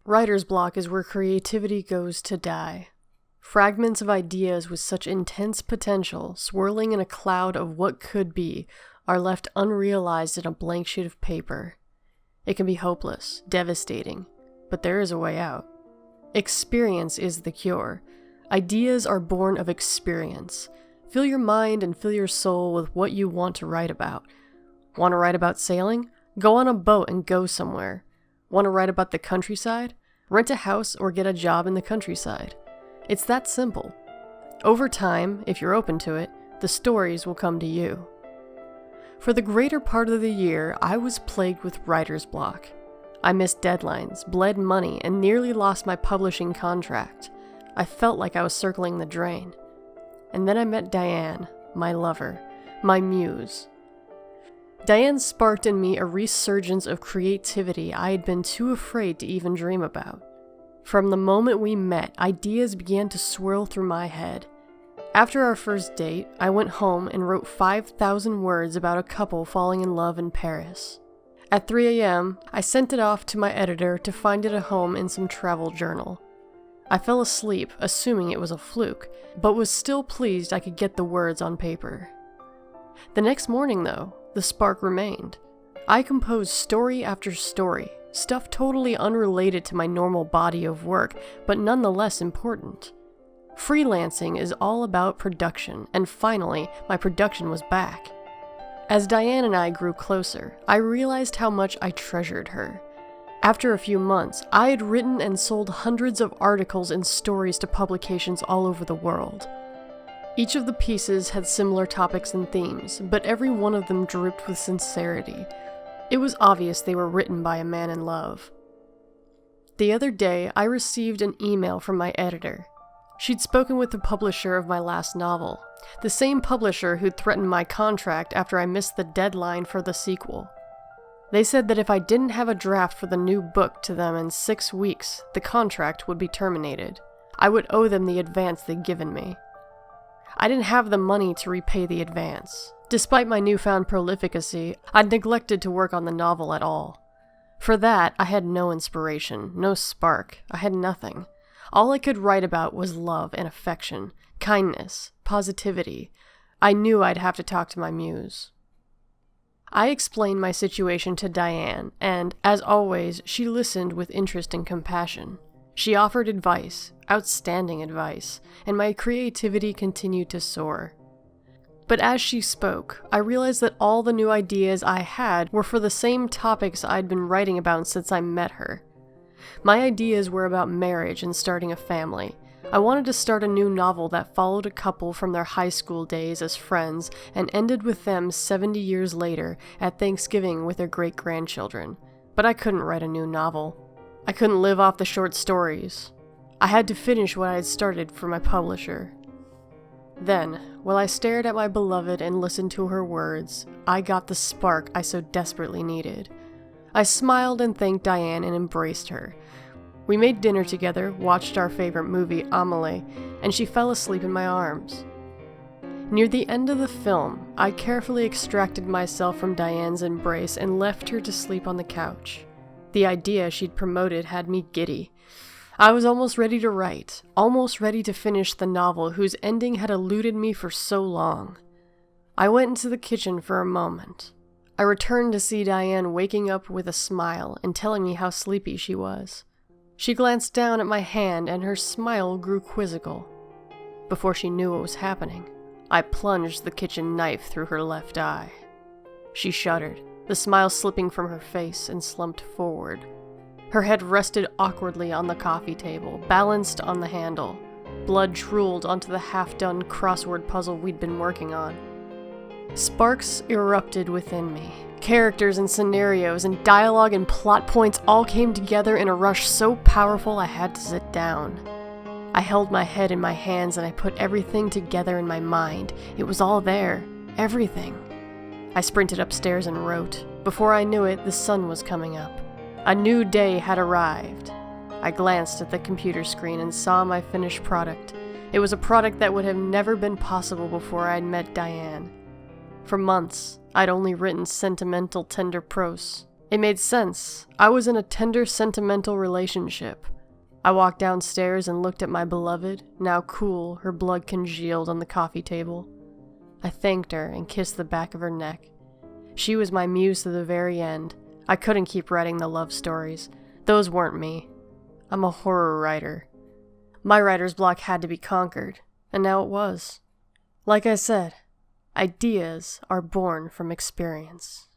Writer's block is where creativity goes to die. Fragments of ideas with such intense potential, swirling in a cloud of what could be, are left unrealized in a blank sheet of paper. It can be hopeless, devastating, but there is a way out. Experience is the cure. Ideas are born of experience. Fill your mind and fill your soul with what you want to write about. Want to write about sailing? Go on a boat and go somewhere. Want to write about the countryside? Rent a house or get a job in the countryside. It's that simple. Over time, if you're open to it, the stories will come to you. For the greater part of the year, I was plagued with writer's block. I missed deadlines, bled money, and nearly lost my publishing contract. I felt like I was circling the drain. And then I met Diane, my lover, my muse. Diane sparked in me a resurgence of creativity I had been too afraid to even dream about. From the moment we met, ideas began to swirl through my head. After our first date, I went home and wrote 5,000 words about a couple falling in love in Paris. At 3 a.m., I sent it off to my editor to find it a home in some travel journal. I fell asleep, assuming it was a fluke, but was still pleased I could get the words on paper. The next morning, though, the spark remained. I composed story after story, stuff totally unrelated to my normal body of work, but nonetheless important. Freelancing is all about production, and finally, my production was back. As Diane and I grew closer, I realized how much I treasured her. After a few months, I had written and sold hundreds of articles and stories to publications all over the world. Each of the pieces had similar topics and themes, but every one of them dripped with sincerity. It was obvious they were written by a man in love. The other day, I received an email from my editor. She'd spoken with the publisher of my last novel, the same publisher who'd threatened my contract after I missed the deadline for the sequel. They said that if I didn't have a draft for the new book to them in 6 weeks, the contract would be terminated. I would owe them the advance they'd given me. I didn't have the money to repay the advance. Despite my newfound prolificacy, I'd neglected to work on the novel at all. For that, I had no inspiration, no spark. I had nothing. All I could write about was love and affection, kindness, positivity. I knew I'd have to talk to my muse. I explained my situation to Diane, and, as always, she listened with interest and compassion. She offered advice, outstanding advice, and my creativity continued to soar. But as she spoke, I realized that all the new ideas I had were for the same topics I'd been writing about since I met her. My ideas were about marriage and starting a family. I wanted to start a new novel that followed a couple from their high school days as friends and ended with them 70 years later at Thanksgiving with their great-grandchildren. But I couldn't write a new novel. I couldn't live off the short stories. I had to finish what I had started for my publisher. Then, while I stared at my beloved and listened to her words, I got the spark I so desperately needed. I smiled and thanked Diane and embraced her. We made dinner together, watched our favorite movie, Amelie, and she fell asleep in my arms. Near the end of the film, I carefully extracted myself from Diane's embrace and left her to sleep on the couch. The idea she'd promoted had me giddy. I was almost ready to write, almost ready to finish the novel whose ending had eluded me for so long. I went into the kitchen for a moment. I returned to see Diane waking up with a smile and telling me how sleepy she was. She glanced down at my hand and her smile grew quizzical. Before she knew what was happening, I plunged the kitchen knife through her left eye. She shuddered, the smile slipping from her face, and slumped forward. Her head rested awkwardly on the coffee table, balanced on the handle. Blood drooled onto the half-done crossword puzzle we'd been working on. Sparks erupted within me. Characters and scenarios and dialogue and plot points all came together in a rush so powerful I had to sit down. I held my head in my hands and I put everything together in my mind. It was all there. Everything. I sprinted upstairs and wrote. Before I knew it, the sun was coming up. A new day had arrived. I glanced at the computer screen and saw my finished product. It was a product that would have never been possible before I'd met Diane. For months, I'd only written sentimental, tender prose. It made sense. I was in a tender, sentimental relationship. I walked downstairs and looked at my beloved, now cool, her blood congealed on the coffee table. I thanked her and kissed the back of her neck. She was my muse to the very end. I couldn't keep writing the love stories. Those weren't me. I'm a horror writer. My writer's block had to be conquered, and now it was. Like I said, ideas are born from experience.